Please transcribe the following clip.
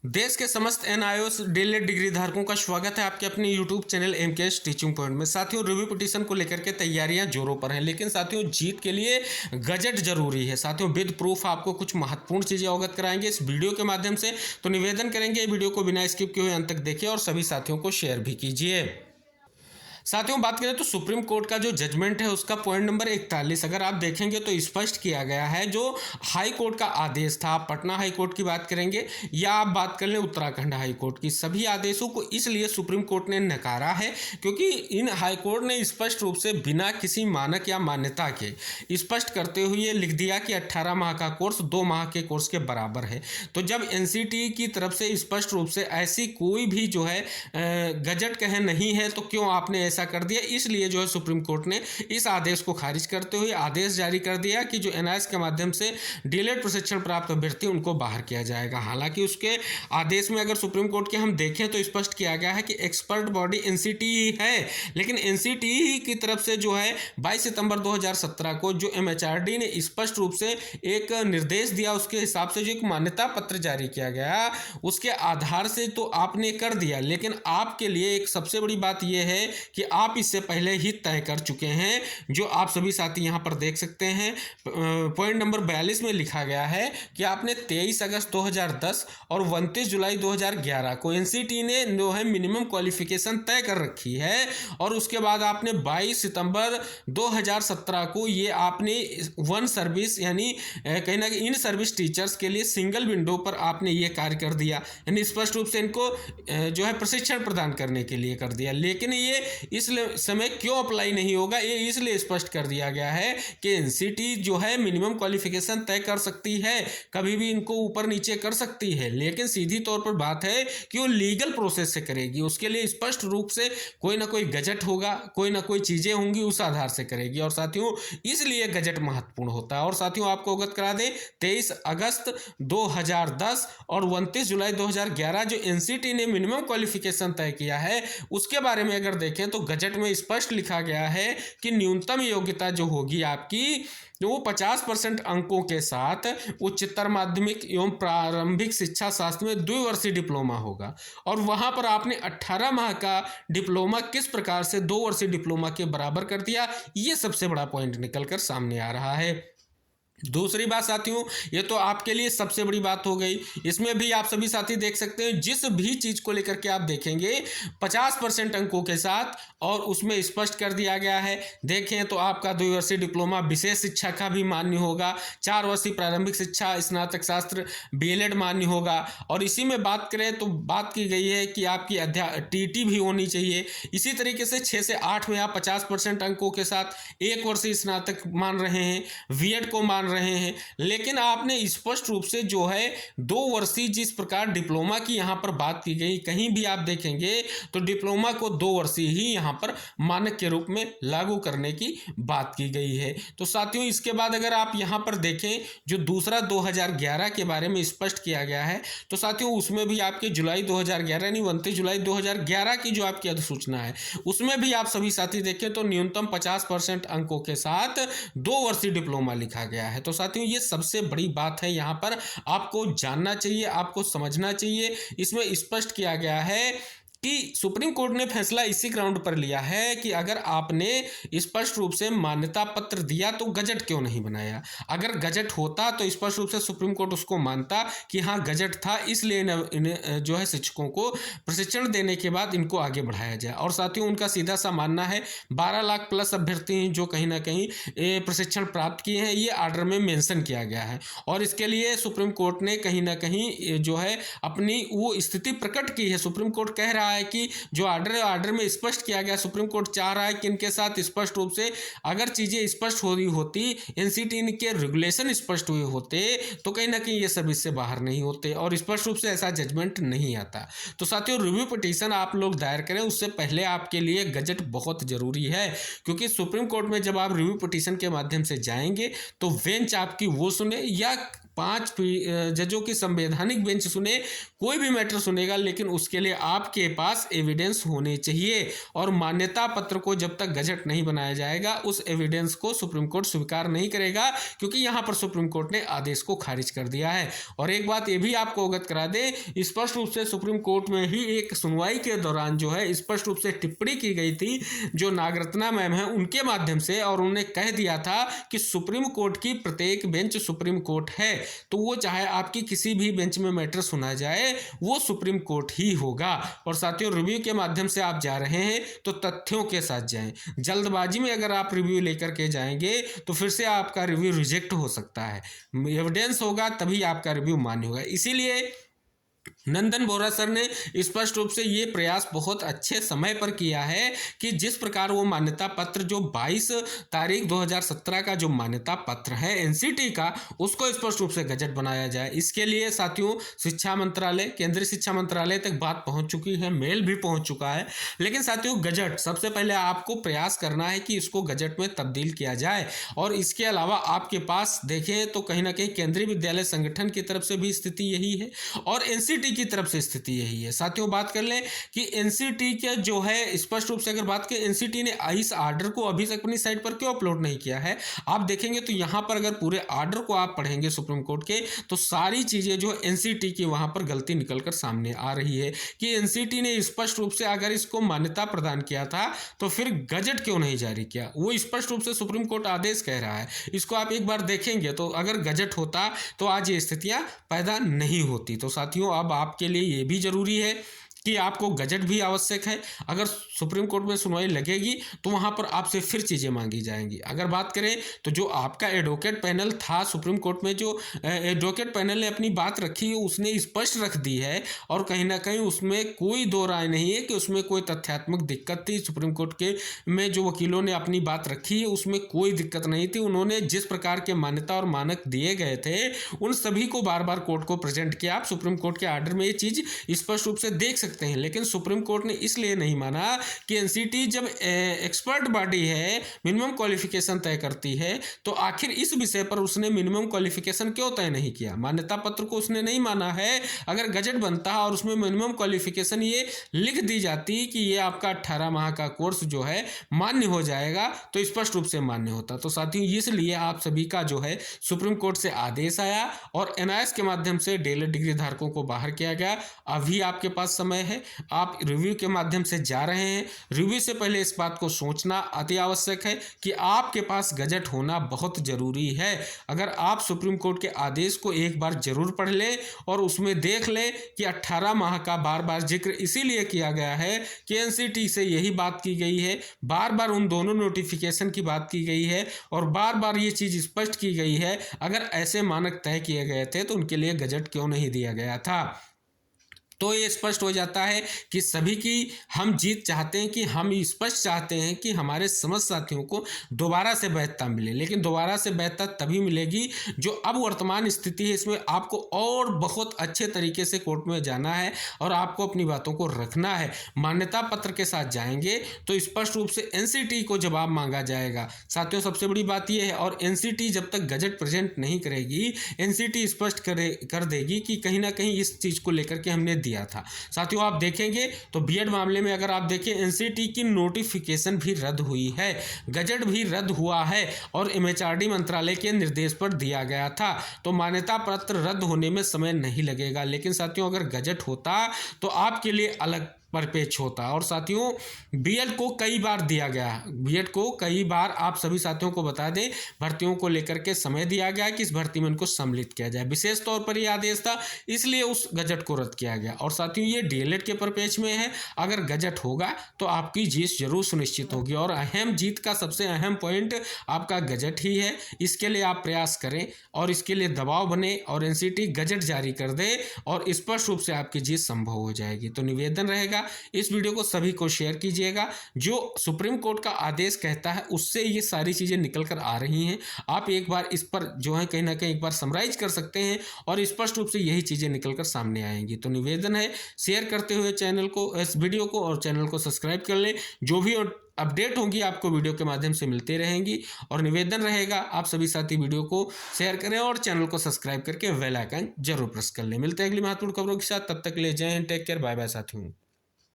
देश के समस्त एनआईओ डीएलएड डिग्री धारकों का स्वागत है आपके अपने YouTube channel MKS teaching point में। साथियों, रिव्यू पिटीशन को लेकर के तैयारियां जोरों पर हैं, लेकिन साथियों जीत के लिए गजट जरूरी है। साथियों, विद प्रूफ आपको कुछ महत्वपूर्ण चीजें अवगत कराएंगे इस वीडियो के माध्यम से। तो निवेदन करेंगे वीडियो को बिना स्किप किए हुए अंत तक देखिए और सभी साथियों को शेयर भी कीजिए। साथियों, बात करें तो सुप्रीम कोर्ट का जो जजमेंट है उसका पॉइंट नंबर 41 अगर आप देखेंगे तो स्पष्ट किया गया है। जो हाई कोर्ट का आदेश था, आप पटना हाई कोर्ट की बात करेंगे या आप बात कर लें उत्तराखंड हाई कोर्ट की, सभी आदेशों को इसलिए सुप्रीम कोर्ट ने नकारा है क्योंकि इन हाई कोर्ट ने स्पष्ट रूप से बिना किसी मानक या मान्यता के स्पष्ट करते हुए लिख दिया कि 18 माह का कोर्स 2 माह के कोर्स के बराबर है। तो जब एनसीटी की तरफ से स्पष्ट रूप से ऐसी कोई भी जो है गजट कहे नहीं है तो क्यों आपने ऐसा कर दिया, इसलिए जो है सुप्रीम कोर्ट ने इस आदेश को खारिज करते हुए आदेश जारी कर दिया कि जो एनआईएस के माध्यम से डीएलएड प्रशिक्षण प्राप्त अभ्यर्थी उनको बाहर किया जाएगा। हालांकि उसके आदेश में अगर सुप्रीम कोर्ट के हम देखें तो स्पष्ट किया गया है कि एक्सपर्ट बॉडी एनसीटी ही है, लेकिन एनसीटी की तरफ से जो है 22 सितंबर 2017 को जो एमएचआरडी ने स्पष्ट रूप से एक निर्देश दिया, उसके हिसाब से जो एक मान्यता पत्र जारी किया गया उसके आधार से तो आपने कर दिया। लेकिन आपके लिए एक सबसे बड़ी बात यह है कि आप इससे पहले ही तय कर चुके हैं, जो आप सभी साथी यहां पर देख सकते हैं। पॉइंट नंबर 42 में लिखा गया है कि आपने 23 अगस्त 2010 और 29 जुलाई 2011 को एनसीटी ने जो है मिनिमम क्वालिफिकेशन तय कर रखी है और उसके बाद आपने 22 सितंबर 2017 को ये आपने वन सर्विस यानी कहीं ना कहीं इन सर्विस टीचर्स के लिए सिंगल विंडो पर आपने ये कार्य कर दिया, यानी स्पष्ट रूप से इनको जो है प्रशिक्षण प्रदान करने के लिए कर दिया। लेकिन ये इस समय क्यों अप्लाई नहीं होगा, ये इसलिए स्पष्ट कर दिया गया है कि एनसीटी जो है मिनिमम क्वालिफिकेशन तय कर सकती है, कभी भी इनको ऊपर नीचे कर सकती है, लेकिन सीधी तौर पर बात है कि वो लीगल प्रोसेस से करेगी। उसके लिए स्पष्ट रूप से कोई ना कोई गजट होगा, कोई ना कोई चीजें होंगी, उस आधार से करेगी। और साथियों, इसलिए गजट महत्वपूर्ण होता है। और साथियों, आपको अवगत करा दें 23 अगस्त 2010 और 29 जुलाई 2011 जो एनसीटी ने मिनिमम क्वालिफिकेशन तय किया है उसके बारे में अगर देखें तो गजट में स्पष्ट लिखा गया है कि न्यूनतम योग्यता जो होगी आपकी जो वो 50% अंकों के साथ उच्चतर माध्यमिक एवं प्रारंभिक शिक्षा शास्त्र में 2 वर्षीय डिप्लोमा होगा। और वहां पर आपने 18 माह का डिप्लोमा किस प्रकार से 2 वर्षीय डिप्लोमा के बराबर कर दिया, ये सबसे बड़ा पॉइंट निकल कर सामने आ रहा है। दूसरी बात साथियों, ये तो आपके लिए सबसे बड़ी बात हो गई। इसमें भी आप सभी साथी देख सकते हैं, जिस भी चीज को लेकर के आप देखेंगे 50% अंकों के साथ और उसमें स्पष्ट कर दिया गया है। देखें तो आपका 2 वर्षीय डिप्लोमा विशेष शिक्षा का भी मान्य होगा, 4 वर्षीय प्रारंभिक शिक्षा स्नातक शास्त्र बीएलएड मान्य होगा। और इसी में बात करें तो बात की गई है कि आपकी टीटी भी होनी चाहिए। इसी तरीके से 6 से 8 में आप 50% अंकों के साथ 1 वर्षीय स्नातक मान रहे हैं, बीएड को मान रहे हैं। लेकिन आपने स्पष्ट रूप से जो है 2 वर्षीय जिस प्रकार डिप्लोमा की यहां पर बात की गई, कहीं भी आप देखेंगे तो डिप्लोमा को 2 वर्षीय ही यहां पर मानक के रूप में लागू करने की बात की गई है। तो साथियों, इसके बाद अगर आप यहां पर देखें जो दूसरा 2011 के बारे में स्पष्ट किया गया है तो साथियों उसमें भी आपके जुलाई 2011 यानी 29 जुलाई 2011 की जो आपकी अधिसूचना है उसमें भी आप सभी साथी देखें तो न्यूनतम 50% अंकों के साथ 2 वर्षीय डिप्लोमा लिखा गया है। तो साथियों, ये सबसे बड़ी बात है, यहां पर आपको जानना चाहिए, आपको समझना चाहिए। इसमें स्पष्ट किया गया है कि सुप्रीम कोर्ट ने फैसला इसी ग्राउंड पर लिया है कि अगर आपने स्पष्ट रूप से मान्यता पत्र दिया तो गजट क्यों नहीं बनाया। अगर गजट होता तो स्पष्ट रूप से सुप्रीम कोर्ट उसको मानता कि हाँ गजट था, इसलिए इन्हें जो है शिक्षकों को प्रशिक्षण देने के बाद इनको आगे बढ़ाया जाए। और साथियों, उनका सीधा सा मानना है 12 लाख प्लस अभ्यर्थी जो कहीं ना कहीं प्रशिक्षण प्राप्त किए हैं, ये आर्डर में मेंशन किया गया है। और इसके लिए सुप्रीम कोर्ट ने कहीं ना कहीं जो है अपनी वो स्थिति प्रकट की है। सुप्रीम कोर्ट कह रहा है कि जो आर्डर में स्पष्ट किया गया, सुप्रीम कोर्ट चाह रहा है कि इनके साथ स्पष्ट रूप से अगर चीजें स्पष्ट हो रही होती, एनसीटी के रेगुलेशन स्पष्ट हुए होते तो कहीं ना कहीं ये सर्विस से बाहर नहीं होते और स्पष्ट रूप से ऐसा जजमेंट नहीं आता। तो साथियों, रिव्यू पिटीशन आप लोग दायर करें उससे पहले आपके लिए गजट बहुत जरूरी है, क्योंकि सुप्रीम कोर्ट में जब आप रिव्यू पिटीशन के माध्यम से जाएंगे तो बेंच आपकी वो सुने या 5 जजों की संवैधानिक बेंच सुने, कोई भी मैटर सुनेगा, लेकिन उसके लिए आपके पास एविडेंस होने चाहिए। और मान्यता पत्र को जब तक गजट नहीं बनाया जाएगा उस एविडेंस को सुप्रीम कोर्ट स्वीकार नहीं करेगा, क्योंकि यहाँ पर सुप्रीम कोर्ट ने आदेश को खारिज कर दिया है। और एक बात ये भी आपको अवगत करा दे, स्पष्ट रूप से सुप्रीम कोर्ट में ही एक सुनवाई के दौरान जो है स्पष्ट रूप से टिप्पणी की गई थी जो नागरत्ना मैम है उनके माध्यम से, और उन्होंने कह दिया था कि सुप्रीम कोर्ट की प्रत्येक बेंच सुप्रीम कोर्ट है, तो वो चाहे आपकी किसी भी बेंच में मैटर सुना जाए वो सुप्रीम कोर्ट ही होगा। और साथियों, रिव्यू के माध्यम से आप जा रहे हैं तो तथ्यों के साथ जाएं। जल्दबाजी में अगर आप रिव्यू लेकर के जाएंगे तो फिर से आपका रिव्यू रिजेक्ट हो सकता है। एविडेंस होगा तभी आपका रिव्यू मान्य होगा। इसीलिए नंदन बोहरा सर ने स्पष्ट रूप से ये प्रयास बहुत अच्छे समय पर किया है कि जिस प्रकार वो मान्यता पत्र जो 22 तारीख 2017 का जो मान्यता पत्र है एनसीटी का, उसको स्पष्ट रूप से गजट बनाया जाए। इसके लिए साथियों शिक्षा मंत्रालय, केंद्रीय शिक्षा मंत्रालय तक बात पहुंच चुकी है, मेल भी पहुंच चुका है। लेकिन साथियों, गजट सबसे पहले आपको प्रयास करना है कि इसको गजट में तब्दील किया जाए। और इसके अलावा आपके पास देखें तो कहीं ना कहीं केंद्रीय विद्यालय संगठन की तरफ से भी स्थिति यही है और एनसीटी की तरफ से स्थिति यही है। साथियों, बात कर लें कि एनसीटी के जो है स्पष्ट रूप से अगर बात करें, एनसीटी ने इस आर्डर को अभी तक अपनी साइट पर क्यों अपलोड नहीं किया है, आप देखेंगे तो यहां पर अगर पूरे आर्डर को आप पढ़ेंगे सुप्रीम कोर्ट के, तो सारी चीजें जो एनसीटी की वहां पर गलती निकलकर सामने आ रही है कि एनसीटी ने स्पष्ट रूप से अगर इसको मान्यता प्रदान किया था तो फिर गजट क्यों नहीं जारी किया। वो स्पष्ट रूप से सुप्रीम कोर्ट आदेश कह रहा है, इसको आप एक बार देखेंगे तो अगर गजट होता तो आज ये स्थितियां पैदा नहीं होती। तो साथियों, अब आपके लिए ये भी जरूरी है कि आपको गजट भी आवश्यक है। अगर सुप्रीम कोर्ट में सुनवाई लगेगी तो वहां पर आपसे फिर चीजें मांगी जाएंगी। अगर बात करें तो जो आपका एडवोकेट पैनल था सुप्रीम कोर्ट में, जो एडवोकेट पैनल ने अपनी बात रखी है उसने स्पष्ट रख दी है और कहीं ना कहीं उसमें कोई दो राय नहीं है कि उसमें कोई तथ्यात्मक दिक्कत थी। सुप्रीम कोर्ट के में जो वकीलों ने अपनी बात रखी है उसमें कोई दिक्कत नहीं थी। उन्होंने जिस प्रकार के मान्यता और मानक दिए गए थे उन सभी को बार बार कोर्ट को प्रेजेंट किया। आप सुप्रीम कोर्ट के आर्डर में ये चीज स्पष्ट रूप से देख सकते हैं। लेकिन सुप्रीम कोर्ट ने इसलिए नहीं माना कि एनसीटी जब एक्सपर्ट बॉडी है, मिनिमम क्वालिफिकेशन तय करती है, तो आखिर इस विषय पर उसने मिनिमम क्वालिफिकेशन क्यों तय नहीं किया। मान्यता पत्र को उसने नहीं माना है। अगर गजट बनता है और उसमें मिनिमम क्वालिफिकेशन ये लिख दी जाती कि ये आपका 18 माह का कोर्स जो है मान्य हो जाएगा, तो स्पष्ट रूप से मान्य होता। तो साथियों, इसलिए आप सभी का जो है सुप्रीम कोर्ट से आदेश आया और एनआईएस के माध्यम से डीएलएड डिग्री धारकों को बाहर किया गया। अभी आपके पास समय है, आप रिव्यू के माध्यम से जा रहे हैं। रिव्यू से पहले इस बात को सोचना अति आवश्यक है कि आपके पास गजट होना बहुत जरूरी है। अगर आप सुप्रीम कोर्ट के आदेश को एक बार जरूर पढ़ ले और उसमें देख ले कि 18 माह का बार बार जिक्र इसीलिए किया गया है कि एनसीटी से यही बात की गई है, बार बार उन दोनों नोटिफिकेशन की बात की गई है और बार बार ये चीज स्पष्ट की गई है। अगर ऐसे मानक तय किए गए थे तो उनके लिए गजट क्यों नहीं दिया गया था। तो ये स्पष्ट हो जाता है कि सभी की हम जीत चाहते हैं, कि हम स्पष्ट चाहते हैं कि हमारे समस्त साथियों को दोबारा से वैधता मिले। लेकिन दोबारा से वैधता तभी मिलेगी जो अब वर्तमान स्थिति है इसमें आपको और बहुत अच्छे तरीके से कोर्ट में जाना है और आपको अपनी बातों को रखना है। मान्यता पत्र के साथ जाएंगे तो स्पष्ट रूप से एनसीटी को जवाब मांगा जाएगा। साथियों, सबसे बड़ी बात यह है, और एनसीटी जब तक गजट प्रेजेंट नहीं करेगी, एनसीटी स्पष्ट कर देगी कि कहीं ना कहीं इस चीज को लेकर के हमने दिया था। साथियों, आप देखेंगे तो बीएड मामले में अगर आप देखें एनसीटी की नोटिफिकेशन भी रद्द हुई है, गजट भी रद्द हुआ है और एमएचआरडी मंत्रालय के निर्देश पर दिया गया था। तो मान्यता पत्र रद्द होने में समय नहीं लगेगा। लेकिन साथियों, अगर गजट होता तो आपके लिए अलग परिपेक्ष होता। और साथियों, बीएड को कई बार दिया गया, बीएड को कई बार आप सभी साथियों को बता दें भर्तियों को लेकर के समय दिया गया कि इस भर्ती में इनको सम्मिलित किया जाए। विशेष तौर पर यह आदेश था, इसलिए उस गजट को रद्द किया गया। और साथियों, ये डीएलएड के परिपेक्ष में है। अगर गजट होगा तो आपकी जीत जरूर सुनिश्चित होगी और अहम जीत का सबसे अहम पॉइंट आपका गजट ही है। इसके लिए आप प्रयास करें और इसके लिए दबाव बने और एनसीटी गजट जारी कर दे और स्पष्ट रूप से आपकी जीत संभव हो जाएगी। तो निवेदन रहेगा, इस वीडियो को सभी को शेयर कीजिएगा। जो सुप्रीम कोर्ट का आदेश कहता है उससे ये सारी चीजें निकल कर आ रही हैं। आप एक बार इस पर जो है कहीं ना कहीं एक बार समराइज कर सकते हैं और स्पष्ट रूप से यही चीजें निकल कर सामने आएंगी। तो निवेदन है, शेयर करते हुए चैनल को, इस वीडियो को और चैनल को सब्सक्राइब कर ले। जो भी अपडेट होंगी आपको वीडियो के माध्यम से मिलती रहेंगी। और निवेदन रहेगा आप सभी साथी वीडियो को शेयर करें और चैनल को सब्सक्राइब करके बेल आइकन जरूर प्रेस कर लें। मिलते हैं अगली महत्वपूर्ण खबरों के साथ, तब तक के लिए जय हिंद, टेक केयर, बाय बाय साथियों।